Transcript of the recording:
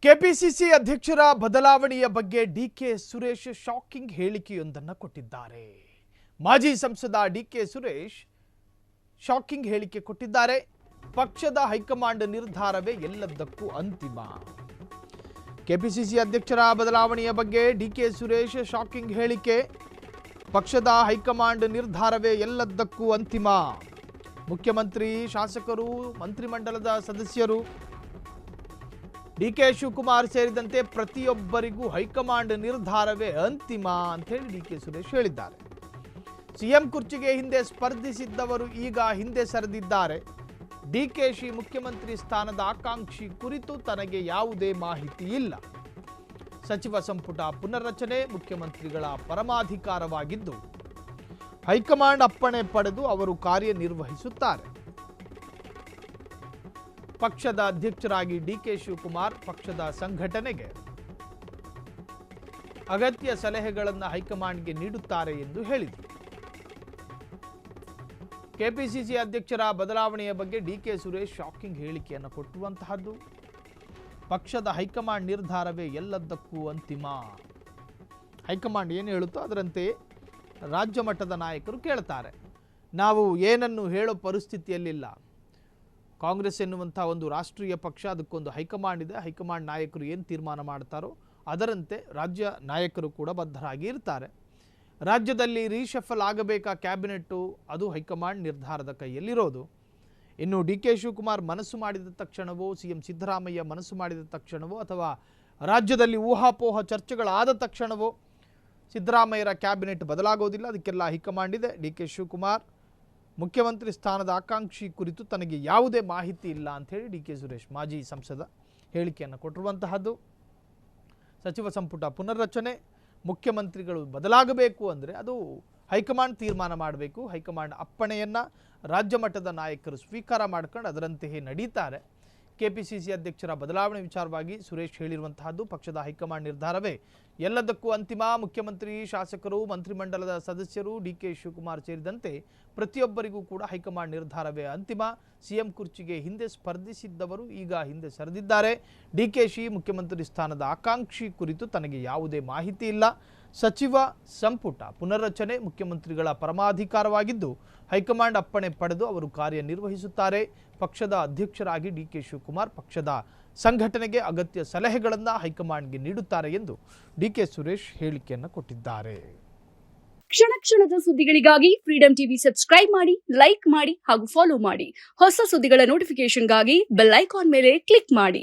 KPCC ಅಧ್ಯಕ್ಷರ ಬದಲಾವಣೆಯ ಬಗ್ಗೆ ಡಿಕೆ ಸುರೇಶ್ ಶಾಕಿಂಗ್ ಹೇಳಿಕೆಯೊಂದನ್ನು ಕೊಟ್ಟಿದ್ದಾರೆ. ಮಾಜಿ ಸಂಸದ ಡಿಕೆ ಸುರೇಶ್ ಶಾಕಿಂಗ್ ಹೇಳಿಕೆ ಕೊಟ್ಟಿದ್ದಾರೆ. ಪಕ್ಷದ ಹೈಕಮಾಂಡ್ ನಿರ್ಧಾರವೇ ಎಲ್ಲದಕ್ಕೂ ಅಂತಿಮ. ಕೆಪಿಸಿಸಿ ಅಧ್ಯಕ್ಷರ ಬದಲಾವಣೆಯ ಬಗ್ಗೆ ಡಿಕೆ ಸುರೇಶ್ ಶಾಕಿಂಗ್ ಹೇಳಿಕೆ. ಪಕ್ಷದ ಹೈಕಮಾಂಡ್ ನಿರ್ಧಾರವೇ ಎಲ್ಲದಕ್ಕೂ ಅಂತಿಮ. ಮುಖ್ಯಮಂತ್ರಿ, ಶಾಸಕರು, ಮಂತ್ರಿಮಂಡಲದ ಸದಸ್ಯರು, ಡಿಕೆ ಶಿವಕುಮಾರ್ ಸೇರಿದಂತೆ ಪ್ರತಿಯೊಬ್ಬರಿಗೂ ಹೈಕಮಾಂಡ್ ನಿರ್ಧಾರವೇ ಅಂತಿಮ ಅಂತ ಹೇಳಿ ಡಿಕೆ ಸುರೇಶ್ ಹೇಳಿದ್ದಾರೆ. ಸಿಎಂ ಕುರ್ಚಿಗೆ ಹಿಂದೆ ಸ್ಪರ್ಧಿಸಿದ್ದವರು ಈಗ ಹಿಂದೆ ಸರಿದಿದ್ದಾರೆ. ಡಿಕೆಶಿ ಮುಖ್ಯಮಂತ್ರಿ ಸ್ಥಾನದ ಆಕಾಂಕ್ಷಿ ಕುರಿತು ತನಗೆ ಯಾವುದೇ ಮಾಹಿತಿ ಇಲ್ಲ. ಸಚಿವ ಸಂಪುಟ ಪುನರ್ರಚನೆ ಮುಖ್ಯಮಂತ್ರಿಗಳ ಪರಮಾಧಿಕಾರವಾಗಿದ್ದು ಹೈಕಮಾಂಡ್ ಅಪ್ಪಣೆ ಪಡೆದು ಅವರು ಕಾರ್ಯನಿರ್ವಹಿಸುತ್ತಾರೆ. ಪಕ್ಷದ ಅಧ್ಯಕ್ಷರಾಗಿ ಡಿಕೆ ಶಿವಕುಮಾರ್ ಪಕ್ಷದ ಸಂಘಟನೆಗೆ ಅಗತ್ಯ ಸಲಹೆಗಳನ್ನು ಹೈಕಮಾಂಡ್ಗೆ ನೀಡುತ್ತಾರೆ ಎಂದು ಹೇಳಿದರು. ಕೆಪಿಸಿಸಿ ಅಧ್ಯಕ್ಷರ ಬದಲಾವಣೆಯ ಬಗ್ಗೆ ಡಿಕೆ ಸುರೇಶ್ ಶಾಕಿಂಗ್ ಹೇಳಿಕೆಯನ್ನು ಕೊಟ್ಟಿರುವಂತಹದ್ದು. ಪಕ್ಷದ ಹೈಕಮಾಂಡ್ ನಿರ್ಧಾರವೇ ಎಲ್ಲದಕ್ಕೂ ಅಂತಿಮ. ಹೈಕಮಾಂಡ್ ಏನು ಹೇಳುತ್ತೋ ಅದರಂತೆ ರಾಜ್ಯ ಮಟ್ಟದ ನಾಯಕರು ಕೇಳ್ತಾರೆ. ನಾವು ಏನನ್ನು ಹೇಳೋ ಪರಿಸ್ಥಿತಿಯಲ್ಲಿಲ್ಲ. ಕಾಂಗ್ರೆಸ್ ಎನ್ನುವಂಥ ಒಂದು ರಾಷ್ಟ್ರೀಯ ಪಕ್ಷ, ಅದಕ್ಕೊಂದು ಹೈಕಮಾಂಡ್ ಇದೆ. ಹೈಕಮಾಂಡ್ ನಾಯಕರು ಏನು ತೀರ್ಮಾನ ಮಾಡ್ತಾರೋ ಅದರಂತೆ ರಾಜ್ಯ ನಾಯಕರು ಕೂಡ ಬದ್ಧರಾಗಿ ಇರ್ತಾರೆ. ರಾಜ್ಯದಲ್ಲಿ ರೀಶಫಲ್ ಆಗಬೇಕಾ ಕ್ಯಾಬಿನೆಟ್ಟು, ಅದು ಹೈಕಮಾಂಡ್ ನಿರ್ಧಾರದ ಕೈಯಲ್ಲಿರೋದು. ಇನ್ನು ಡಿಕೆ ಶಿವಕುಮಾರ್ ಮನಸ್ಸು ಮಾಡಿದ ತಕ್ಷಣವೋ, ಸಿಎಂ ಸಿದ್ದರಾಮಯ್ಯ ಮನಸ್ಸು ಮಾಡಿದ ತಕ್ಷಣವೋ, ಅಥವಾ ರಾಜ್ಯದಲ್ಲಿ ಊಹಾಪೋಹ ಚರ್ಚೆಗಳಾದ ತಕ್ಷಣವೋ ಸಿದ್ದರಾಮಯ್ಯರ ಕ್ಯಾಬಿನೆಟ್ ಬದಲಾಗೋದಿಲ್ಲ. ಅದಕ್ಕೆಲ್ಲ ಹೈಕಮಾಂಡ್ ಇದೆ. ಡಿಕೆ ಶಿವಕುಮಾರ್ ಮುಖ್ಯಮಂತ್ರಿ ಸ್ಥಾನದ ಆಕಾಂಕ್ಷಿ ಕುರಿತು ತನಗೆ ಯಾವುದೇ ಮಾಹಿತಿ ಇಲ್ಲ ಅಂಥೇಳಿ ಡಿಕೆ ಸುರೇಶ್ ಮಾಜಿ ಸಂಸದ ಹೇಳಿಕೆಯನ್ನು ಕೊಟ್ಟಿರುವಂತಹದ್ದು. ಸಚಿವ ಸಂಪುಟ ಪುನರ್ರಚನೆ, ಮುಖ್ಯಮಂತ್ರಿಗಳು ಬದಲಾಗಬೇಕು ಅಂದರೆ ಅದು ಹೈಕಮಾಂಡ್ ತೀರ್ಮಾನ ಮಾಡಬೇಕು. ಹೈಕಮಾಂಡ್ ಅಪ್ಪಣೆಯನ್ನು ರಾಜ್ಯ ಮಟ್ಟದ ನಾಯಕರು ಸ್ವೀಕಾರ ಮಾಡ್ಕೊಂಡು ಅದರಂತೆಯೇ ನಡೀತಾರೆ. ಕೆಪಿಸಿಸಿ ಅಧ್ಯಕ್ಷರ ಬದಲಾವಣೆ ವಿಚಾರವಾಗಿ ಸುರೇಶ್ ಹೇಳಿರುವಂತಹದ್ದು. ಪಕ್ಷದ ಹೈಕಮಾಂಡ್ ನಿರ್ಧಾರವೇ ಎಲ್ಲದಕ್ಕೂ ಅಂತಿಮ. ಮುಖ್ಯಮಂತ್ರಿ, ಶಾಸಕರು, ಮಂತ್ರಿಮಂಡಲದ ಸದಸ್ಯರು, ಡಿಕೆ ಶಿವಕುಮಾರ್ ಸೇರಿದಂತೆ ಪ್ರತಿಯೊಬ್ಬರಿಗೂ ಕೂಡ ಹೈಕಮಾಂಡ್ ನಿರ್ಧಾರವೇ ಅಂತಿಮ. ಸಿಎಂ ಕುರ್ಚಿಗೆ ಹಿಂದೆ ಸ್ಪರ್ಧಿಸಿದ್ದವರು ಈಗ ಹಿಂದೆ ಸರಿದಿದ್ದಾರೆ. ಡಿಕೆಶಿ ಮುಖ್ಯಮಂತ್ರಿ ಸ್ಥಾನದ ಆಕಾಂಕ್ಷಿ ಕುರಿತು ತನಗೆ ಯಾವುದೇ ಮಾಹಿತಿ ಇಲ್ಲ. ಸಚಿವ ಸಂಪುಟ ಪುನರ್ರಚನೆ ಮುಖ್ಯಮಂತ್ರಿಗಳ ಪರಮಾಧಿಕಾರವಾಗಿದ್ದು ಹೈಕಮಾಂಡ್ ಅಪ್ಪಣೆ ಪಡೆದು ಅವರು ಕಾರ್ಯನಿರ್ವಹಿಸುತ್ತಾರೆ. ಪಕ್ಷದ ಅಧ್ಯಕ್ಷರಾಗಿ ಡಿಕೆ ಶಿವಕುಮಾರ್ ಪಕ್ಷದ ಸಂಘಟನೆಗೆ ಅಗತ್ಯ ಸಲಹೆಗಳನ್ನು ಹೈಕಮಾಂಡ್ಗೆ ನೀಡುತ್ತಾರೆ ಎಂದು ಡಿಕೆ ಸುರೇಶ್ ಹೇಳಿಕೆಯನ್ನು ಕೊಟ್ಟಿದ್ದಾರೆ. ಕ್ಷಣ ಕ್ಷಣದ ಸುದ್ದಿಗಳಿಗಾಗಿ ಫ್ರೀಡಂ ಟಿವಿ ಸಬ್ಸ್ಕ್ರೈಬ್ ಮಾಡಿ, ಲೈಕ್ ಮಾಡಿ ಹಾಗೂ ಫಾಲೋ ಮಾಡಿ. ಹೊಸ ಸುದ್ದಿಗಳ ನೋಟಿಫಿಕೇಶನ್ಗಾಗಿ ಬೆಲ್ ಐಕಾನ್ ಮೇಲೆ ಕ್ಲಿಕ್ ಮಾಡಿ.